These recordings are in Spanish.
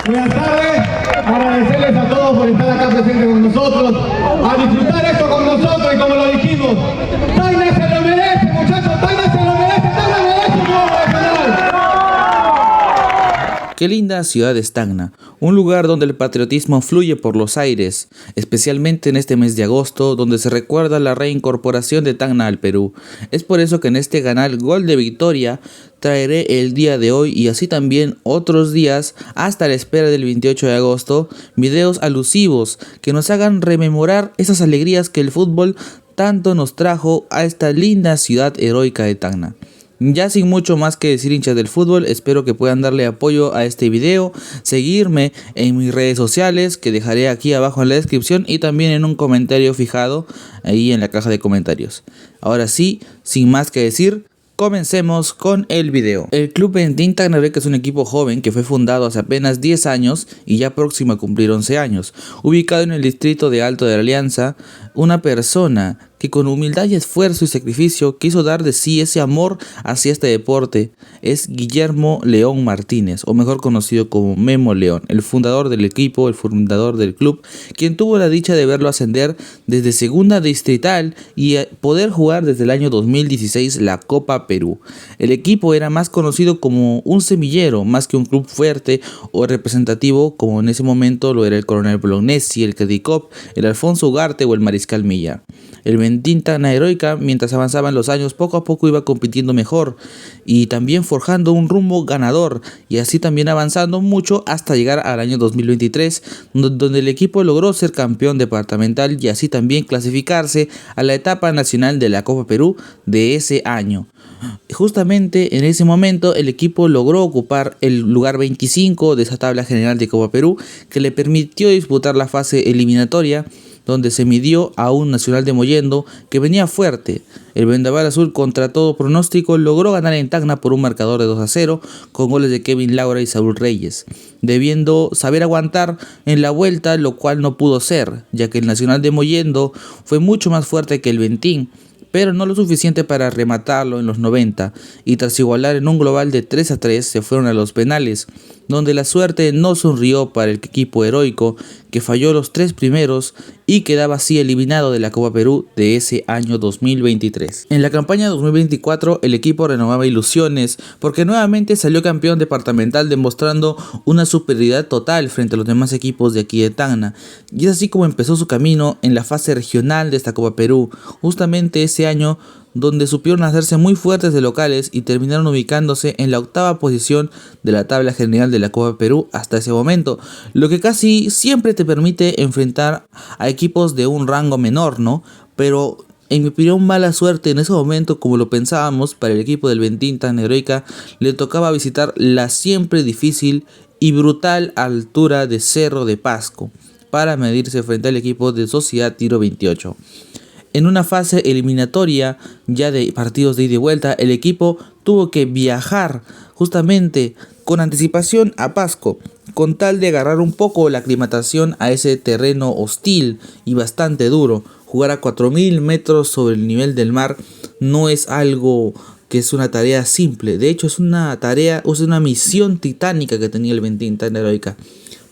Buenas tardes, agradecerles a todos por estar acá presentes con nosotros, a disfrutar esto con nosotros y como lo dijimos, Tacna se lo merece, muchachos, Tacna se lo merece, Tacna merece un nuevo regional. Qué linda ciudad es Tacna, un lugar donde el patriotismo fluye por los aires, especialmente en este mes de agosto, donde se recuerda la reincorporación de Tacna al Perú. Es por eso que en este canal Gol de Victoria traeré el día de hoy y así también otros días hasta la espera del 28 de agosto, videos alusivos que nos hagan rememorar esas alegrías que el fútbol tanto nos trajo a esta linda ciudad heroica de Tacna. Ya sin mucho más que decir, hinchas del fútbol, espero que puedan darle apoyo a este video, seguirme en mis redes sociales que dejaré aquí abajo en la descripción y también en un comentario fijado ahí en la caja de comentarios. Ahora sí, sin más que decir, comencemos con el video. El Club Ventín Tacna Heroica es un equipo joven que fue fundado hace apenas 10 años y ya próximo a cumplir 11 años. Ubicado en el distrito de Alto de la Alianza, una persona que con humildad y esfuerzo y sacrificio quiso dar de sí ese amor hacia este deporte es Guillermo León Martínez, o mejor conocido como Memo León, el fundador del equipo, el fundador del club, quien tuvo la dicha de verlo ascender desde segunda distrital y poder jugar desde el año 2016 la Copa Perú. El equipo era más conocido como un semillero, más que un club fuerte o representativo como en ese momento lo era el Coronel Bolognesi, el Credicop, el Alfonso Ugarte o el Mariscal Milla. El Ventín Tacna Heroica, mientras avanzaban los años, poco a poco iba compitiendo mejor y también forjando un rumbo ganador y así también avanzando mucho hasta llegar al año 2023, donde el equipo logró ser campeón departamental y así también clasificarse a la etapa nacional de la Copa Perú de ese año. Justamente en ese momento el equipo logró ocupar el lugar 25 de esa tabla general de Copa Perú, que le permitió disputar la fase eliminatoria, donde se midió a un Nacional de Mollendo que venía fuerte. El Vendaval Azul, contra todo pronóstico, logró ganar en Tacna por un marcador de 2-0 con goles de Kevin Laura y Saúl Reyes, debiendo saber aguantar en la vuelta, lo cual no pudo ser, ya que el Nacional de Mollendo fue mucho más fuerte que el Ventín, pero no lo suficiente para rematarlo en los 90, y tras igualar en un global de 3-3 se fueron a los penales, donde la suerte no sonrió para el equipo heroico, que falló los 3 primeros y quedaba así eliminado de la Copa Perú de ese año 2023. En la campaña 2024 el equipo renovaba ilusiones porque nuevamente salió campeón departamental, demostrando una superioridad total frente a los demás equipos de aquí de Tacna, y es así como empezó su camino en la fase regional de esta Copa Perú, justamente ese año donde supieron hacerse muy fuertes de locales y terminaron ubicándose en la 8ª posición de la tabla general de la Copa Perú hasta ese momento, lo que casi siempre te permite enfrentar a equipos de un rango menor, ¿no? Pero en mi opinión, mala suerte en ese momento, como lo pensábamos, para el equipo del Ventín Tacna Heroica le tocaba visitar la siempre difícil y brutal altura de Cerro de Pasco para medirse frente al equipo de Sociedad Tiro 28. En una fase eliminatoria ya de partidos de ida y vuelta, el equipo tuvo que viajar justamente con anticipación a Pasco, con tal de agarrar un poco la aclimatación a ese terreno hostil y bastante duro. Jugar a 4000 metros sobre el nivel del mar no es algo que es una tarea simple. De hecho, es una misión titánica que tenía el Ventín Tacna Heroica.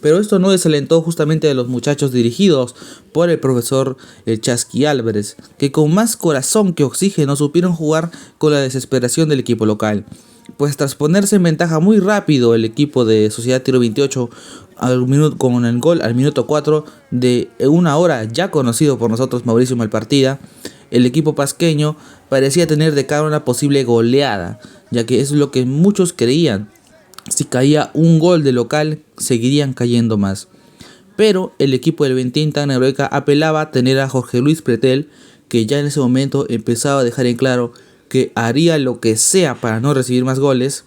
Pero esto no desalentó justamente a los muchachos dirigidos por el profesor El Chasqui Álvarez, que con más corazón que oxígeno supieron jugar con la desesperación del equipo local. Pues tras ponerse en ventaja muy rápido el equipo de Sociedad Tiro 28 con el gol al minuto 4 de una hora ya conocido por nosotros Mauricio Malpartida, el equipo pasqueño parecía tener de cara una posible goleada, ya que es lo que muchos creían. Si caía un gol de local, seguirían cayendo más. Pero el equipo del Ventín Tacna Heroica apelaba a tener a Jorge Luis Pretel, que ya en ese momento empezaba a dejar en claro que haría lo que sea para no recibir más goles,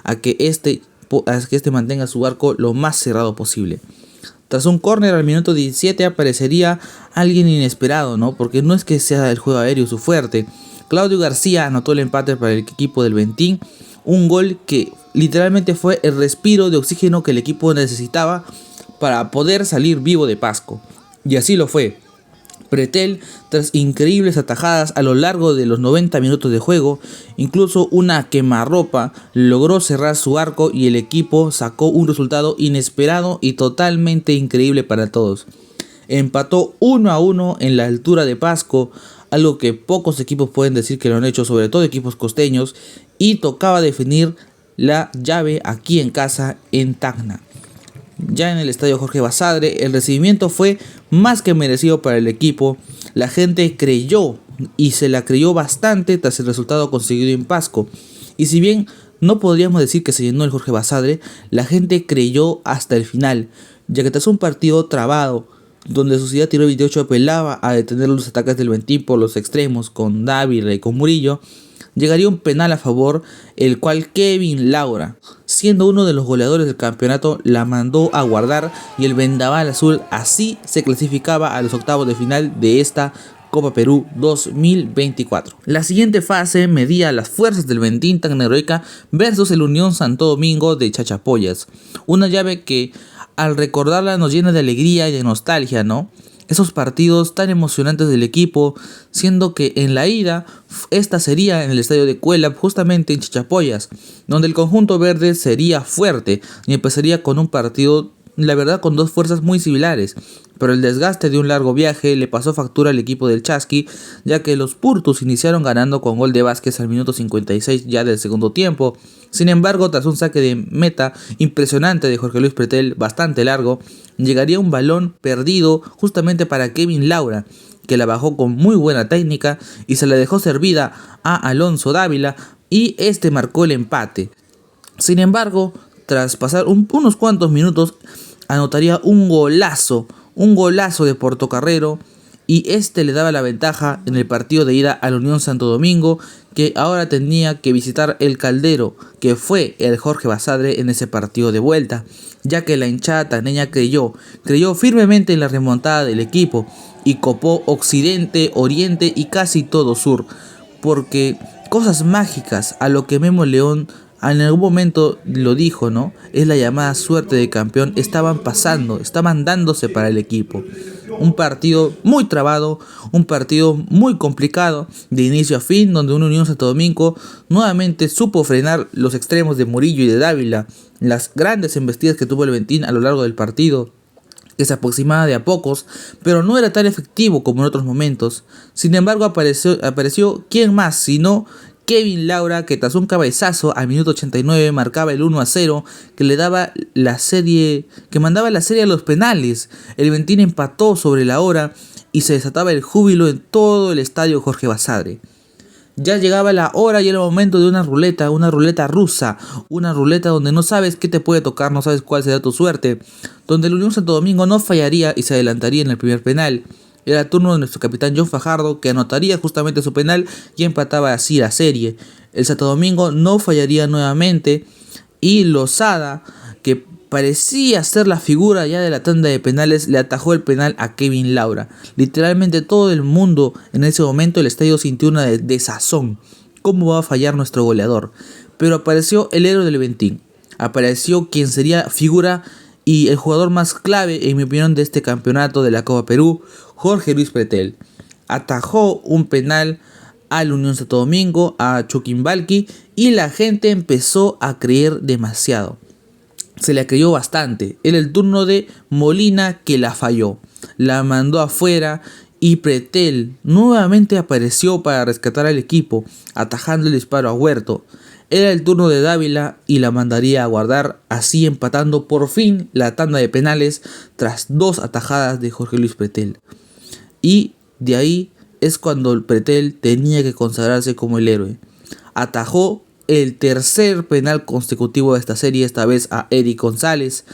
a que este mantenga su arco lo más cerrado posible. Tras un córner al minuto 17 aparecería alguien inesperado, ¿no? Porque no es que sea el juego aéreo su fuerte. Claudio García anotó el empate para el equipo del Ventín, un gol que literalmente fue el respiro de oxígeno que el equipo necesitaba para poder salir vivo de Pasco. Y así lo fue. Pretel, tras increíbles atajadas a lo largo de los 90 minutos de juego, incluso una quemarropa, logró cerrar su arco y el equipo sacó un resultado inesperado y totalmente increíble para todos. Empató 1-1 en la altura de Pasco, algo que pocos equipos pueden decir que lo han hecho, sobre todo equipos costeños, y tocaba definir la llave aquí en casa en Tacna. Ya en el estadio Jorge Basadre, el recibimiento fue más que merecido para el equipo. La gente creyó y se la creyó bastante tras el resultado conseguido en Pasco. Y si bien no podríamos decir que se llenó el Jorge Basadre, la gente creyó hasta el final, ya que tras un partido trabado, donde Sociedad Tiró 28 apelaba a detener los ataques del Ventín por los extremos con Dávila y con Murillo, llegaría un penal a favor, el cual Kevin Laura, siendo uno de los goleadores del campeonato, la mandó a guardar y el Vendaval Azul así se clasificaba a los octavos de final de esta Copa Perú 2024. La siguiente fase medía las fuerzas del Ventín Tacna Heroica versus el Unión Santo Domingo de Chachapoyas. Una llave que al recordarla nos llena de alegría y de nostalgia, ¿no? Esos partidos tan emocionantes del equipo, siendo que en la ida, esta sería en el estadio de Cuelap, justamente en Chachapoyas, donde el conjunto verde sería fuerte y empezaría con un partido, la verdad, con dos fuerzas muy similares. Pero el desgaste de un largo viaje le pasó factura al equipo del Chasqui, ya que los Purtus iniciaron ganando con gol de Vázquez al minuto 56 ya del segundo tiempo. Sin embargo, tras un saque de meta impresionante de Jorge Luis Pretel, bastante largo, llegaría un balón perdido justamente para Kevin Laura, que la bajó con muy buena técnica y se la dejó servida a Alonso Dávila y este marcó el empate. Sin embargo, tras pasar unos cuantos minutos, anotaría un golazo de Portocarrero y este le daba la ventaja en el partido de ida a la Unión Santo Domingo, que ahora tenía que visitar el Caldero, que fue el Jorge Basadre en ese partido de vuelta, ya que la hinchada taneña creyó firmemente en la remontada del equipo y copó Occidente, Oriente y casi todo Sur, porque cosas mágicas a lo que Memo León en algún momento lo dijo, ¿no? Es la llamada suerte de campeón, estaban dándose para el equipo. Un partido muy trabado, un partido muy complicado de inicio a fin, donde una Unión Santo Domingo nuevamente supo frenar los extremos de Murillo y de Dávila, las grandes embestidas que tuvo el Ventín a lo largo del partido, que se aproximaba de a pocos, pero no era tan efectivo como en otros momentos. Sin embargo, apareció ¿quién más sino Kevin Laura, que tras un cabezazo al minuto 89 marcaba el 1-0, que le daba la serie, que mandaba la serie a los penales. El Ventín empató sobre la hora y se desataba el júbilo en todo el estadio Jorge Basadre. Ya llegaba la hora y era el momento de una ruleta rusa, una ruleta donde no sabes qué te puede tocar, no sabes cuál será tu suerte, donde el Unión Santo Domingo no fallaría y se adelantaría en el primer penal. Era turno de nuestro capitán John Fajardo, que anotaría justamente su penal y empataba así la serie. El Santo Domingo no fallaría nuevamente y Lozada, que parecía ser la figura ya de la tanda de penales, le atajó el penal a Kevin Laura. Literalmente todo el mundo en ese momento, el estadio sintió una desazón. ¿Cómo va a fallar nuestro goleador? Pero apareció el héroe del Ventín. Apareció quien sería figura y el jugador más clave, en mi opinión, de este campeonato de la Copa Perú, Jorge Luis Pretel. Atajó un penal al Unión Santo Domingo, a Chuquimbalqui, y la gente empezó a creer demasiado. Se le creyó bastante. Era el turno de Molina, que la falló. La mandó afuera y Pretel nuevamente apareció para rescatar al equipo, atajando el disparo a Huerto. Era el turno de Dávila y la mandaría a guardar, así empatando por fin la tanda de penales tras dos atajadas de Jorge Luis Pretel. Y de ahí es cuando el Pretel tenía que consagrarse como el héroe. Atajó el tercer penal consecutivo de esta serie, esta vez a Eric González,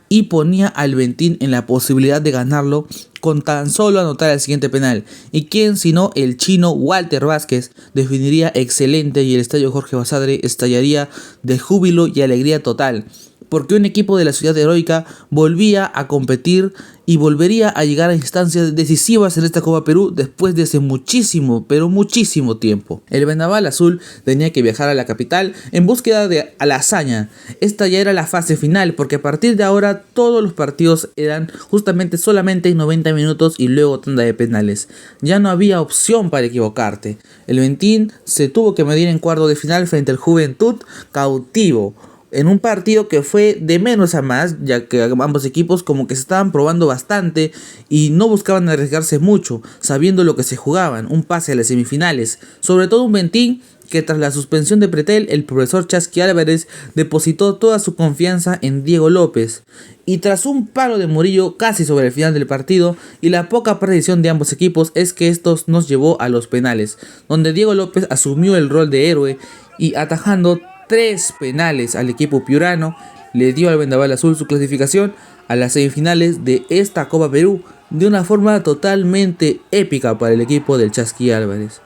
y ponía al Ventín en la posibilidad de ganarlo con tan solo anotar el siguiente penal. Y quién sino el chino Walter Vázquez definiría excelente y el estadio Jorge Basadre estallaría de júbilo y alegría total. porque un equipo de la ciudad heroica volvía a competir y volvería a llegar a instancias decisivas en esta Copa Perú después de hace muchísimo, pero muchísimo tiempo. El Vendaval Azul tenía que viajar a la capital en búsqueda de la hazaña. Esta ya era la fase final, porque a partir de ahora todos los partidos eran justamente solamente en 90 minutos y luego tanda de penales. Ya no había opción para equivocarte. El Ventín se tuvo que medir en cuarto de final frente al Juventud cautivo, en un partido que fue de menos a más, ya que ambos equipos como que se estaban probando bastante y no buscaban arriesgarse mucho, sabiendo lo que se jugaban, un pase a las semifinales. Sobre todo un Ventín que tras la suspensión de Pretel, el profesor Chasqui Álvarez depositó toda su confianza en Diego López. Y tras un palo de Murillo casi sobre el final del partido y la poca precisión de ambos equipos, es que estos nos llevó a los penales, donde Diego López asumió el rol de héroe y atajando 3 penales al equipo piurano, le dio al Vendaval Azul su clasificación a las semifinales de esta Copa Perú de una forma totalmente épica para el equipo del Chasqui Álvarez.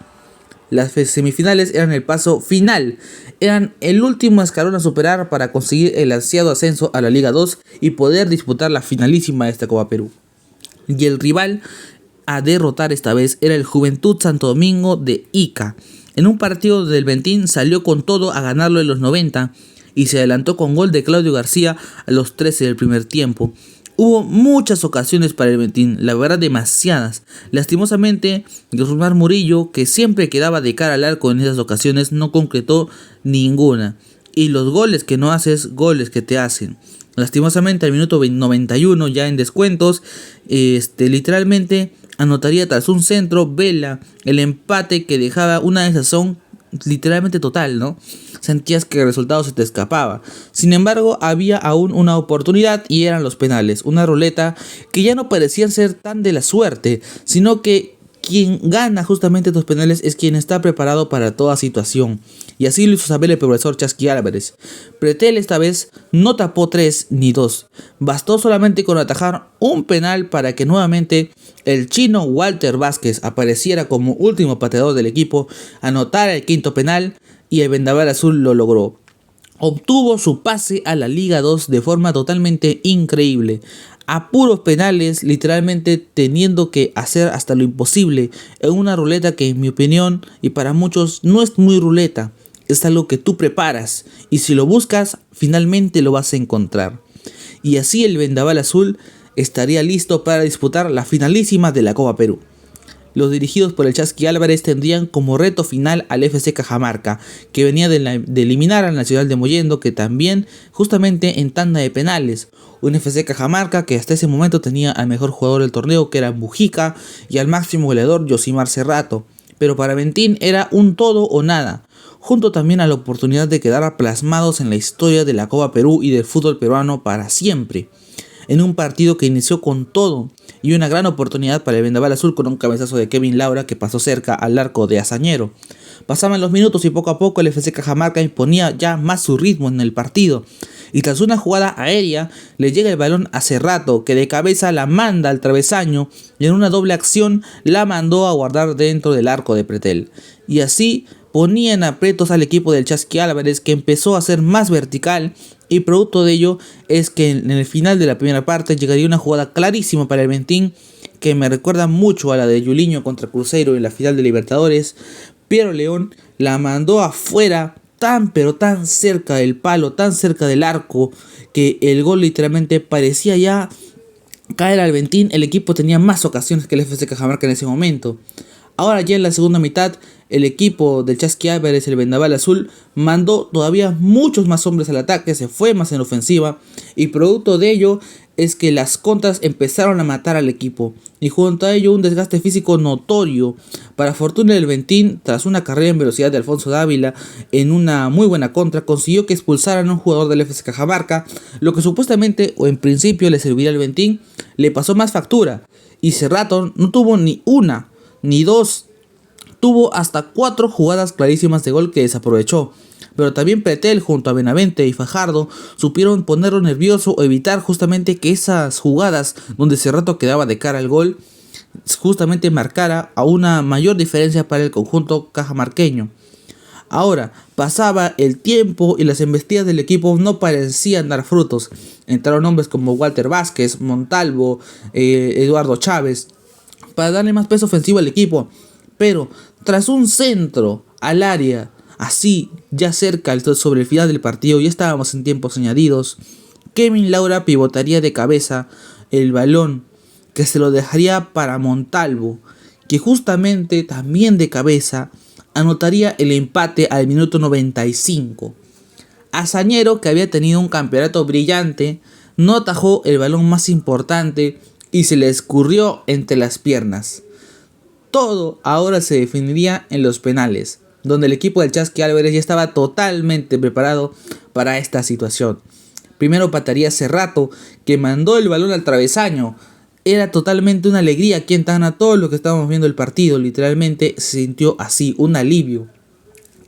Las semifinales eran el paso final, eran el último escalón a superar para conseguir el ansiado ascenso a la Liga 2 y poder disputar la finalísima de esta Copa Perú. Y el rival a derrotar esta vez era el Juventud Santo Domingo de Ica. En un partido del Ventín salió con todo a ganarlo en los 90 y se adelantó con gol de Claudio García a los 13 del primer tiempo. Hubo muchas ocasiones para el Ventín, la verdad demasiadas. Lastimosamente, Josmar Murillo, que siempre quedaba de cara al arco en esas ocasiones, no concretó ninguna. Y los goles que no haces, goles que te hacen. Lastimosamente al minuto 91, ya en descuentos, literalmente anotaría tras un centro Vela el empate que dejaba una desazón literalmente total, ¿no? Sentías que el resultado se te escapaba. Sin embargo, había aún una oportunidad y eran los penales, una ruleta que ya no parecía ser tan de la suerte, sino que quien gana justamente estos penales es quien está preparado para toda situación. Y así lo hizo saber el profesor Chasqui Álvarez. Pretel esta vez no tapó 3 ni 2. Bastó solamente con atajar un penal para que nuevamente el chino Walter Vázquez apareciera como último pateador del equipo, anotara el quinto penal y el Vendaval Azul lo logró. Obtuvo su pase a la Liga 2 de forma totalmente increíble, a puros penales, literalmente teniendo que hacer hasta lo imposible en una ruleta que, en mi opinión y para muchos, no es muy ruleta, es algo que tú preparas y si lo buscas finalmente lo vas a encontrar. Y así el Vendaval Azul estaría listo para disputar la finalísima de la Copa Perú. Los dirigidos por el Chasqui Álvarez tendrían como reto final al FC Cajamarca, que venía de eliminar al Nacional de Mollendo, que también justamente en tanda de penales. Un FC Cajamarca que hasta ese momento tenía al mejor jugador del torneo, que era Mujica, y al máximo goleador Yosimar Cerrato. Pero para Ventín era un todo o nada, junto también a la oportunidad de quedar plasmados en la historia de la Copa Perú y del fútbol peruano para siempre. En un partido que inició con todo y una gran oportunidad para el Vendaval Azul con un cabezazo de Kevin Laura que pasó cerca al arco de Azañero. Pasaban los minutos y poco a poco el FC Cajamarca imponía ya más su ritmo en el partido. Y tras una jugada aérea le llega el balón a Cerrato, que de cabeza la manda al travesaño y en una doble acción la mandó a guardar dentro del arco de Pretel. Y así ponía en aprietos al equipo del Chasqui Álvarez, que empezó a ser más vertical, y producto de ello es que en el final de la primera parte llegaría una jugada clarísima para el Ventín que me recuerda mucho a la de Yuliño contra Cruzeiro en la final de Libertadores. Piero León la mandó afuera tan pero tan cerca del palo, tan cerca del arco, que el gol literalmente parecía ya caer al Ventín. El equipo tenía más ocasiones que el FC Cajamarca en ese momento. Ahora ya en la segunda mitad, el equipo del Chasqui Álvarez, el Vendaval Azul, mandó todavía muchos más hombres al ataque, se fue más en ofensiva, y producto de ello es que las contras empezaron a matar al equipo, y junto a ello un desgaste físico notorio. Para fortuna del Ventín, tras una carrera en velocidad de Alfonso Dávila en una muy buena contra, consiguió que expulsaran a un jugador del FC Cajamarca, lo que supuestamente o en principio le serviría al Ventín, le pasó más factura, y Cerrato no tuvo ni una ni dos, tuvo hasta 4 jugadas clarísimas de gol que desaprovechó. Pero también Pretel junto a Benavente y Fajardo supieron ponerlo nervioso o evitar justamente que esas jugadas donde Cerrato quedaba de cara al gol justamente marcara a una mayor diferencia para el conjunto cajamarqueño. Ahora, pasaba el tiempo y las embestidas del equipo no parecían dar frutos. Entraron hombres como Walter Vázquez, Montalvo, Eduardo Chávez, para darle más peso ofensivo al equipo. Pero tras un centro al área, así ya cerca sobre el final del partido, ya estábamos en tiempos añadidos, Kevin Laura pivotaría de cabeza el balón, que se lo dejaría para Montalvo, que justamente también de cabeza anotaría el empate al minuto 95. Hazañero, que había tenido un campeonato brillante, no atajó el balón más importante y se le escurrió entre las piernas. Todo ahora se definiría en los penales, donde el equipo del Chasqui Álvarez ya estaba totalmente preparado para esta situación. Primero patearía Cerrato, que mandó el balón al travesaño. Era totalmente una alegría aquí en Tacna. Todo lo que estábamos viendo el partido literalmente se sintió así, un alivio.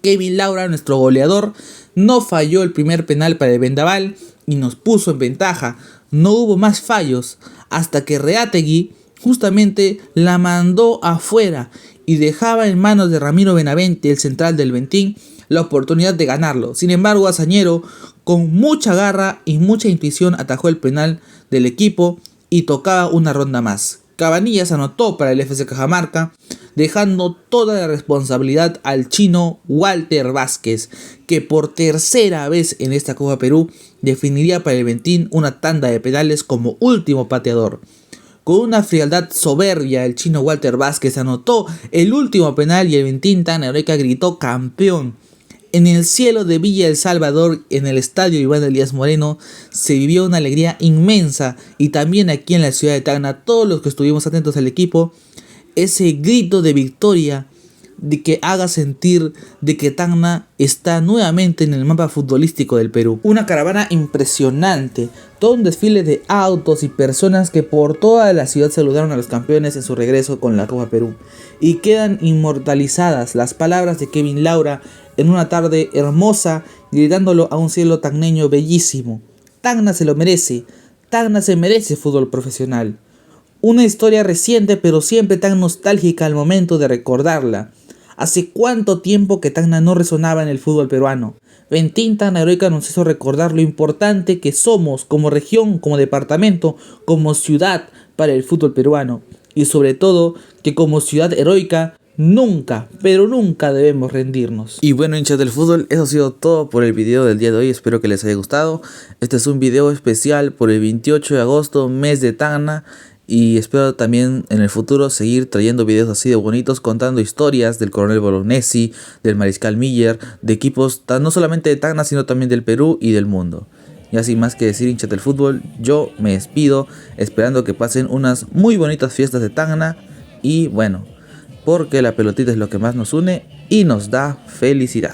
Kevin Laura, nuestro goleador, no falló el primer penal para el Vendaval y nos puso en ventaja. No hubo más fallos hasta que Reategui justamente la mandó afuera y dejaba en manos de Ramiro Benavente, el central del Ventín, la oportunidad de ganarlo. Sin embargo, Hazañero, con mucha garra y mucha intuición, atajó el penal del equipo y tocaba una ronda más. Cabanillas anotó para el FC Cajamarca, dejando toda la responsabilidad al chino Walter Vázquez, que por tercera vez en esta Copa Perú definiría para el Ventín una tanda de penales como último pateador. Con una frialdad soberbia, el chino Walter Vázquez anotó el último penal y el Ventín Tacna Heroica gritó campeón. En el cielo de Villa El Salvador, en el estadio Iván Elías Moreno, se vivió una alegría inmensa, y también aquí en la ciudad de Tacna, todos los que estuvimos atentos al equipo, ese grito de victoria de que haga sentir de que Tacna está nuevamente en el mapa futbolístico del Perú. Una caravana impresionante, todo un desfile de autos y personas que por toda la ciudad saludaron a los campeones en su regreso con la Copa Perú, y quedan inmortalizadas las palabras de Kevin Laura en una tarde hermosa, gritándolo a un cielo tacneño bellísimo. Tacna se lo merece, Tacna se merece fútbol profesional. Una historia reciente, pero siempre tan nostálgica al momento de recordarla. Hace cuánto tiempo que Tacna no resonaba en el fútbol peruano. Ventín Tacna Heroica nos hizo recordar lo importante que somos como región, como departamento, como ciudad para el fútbol peruano. Y sobre todo, que como ciudad heroica, nunca, pero nunca debemos rendirnos. Y bueno, hinchas del fútbol, eso ha sido todo por el video del día de hoy. Espero que les haya gustado. Este es un video especial por el 28 de agosto, mes de Tacna. Y espero también en el futuro seguir trayendo videos así de bonitos, contando historias del Coronel Bolognesi, del Mariscal Miller, de equipos no solamente de Tacna, sino también del Perú y del mundo. Y así más que decir, hinchas del fútbol, yo me despido esperando que pasen unas muy bonitas fiestas de Tacna. Y bueno, porque la pelotita es lo que más nos une y nos da felicidad.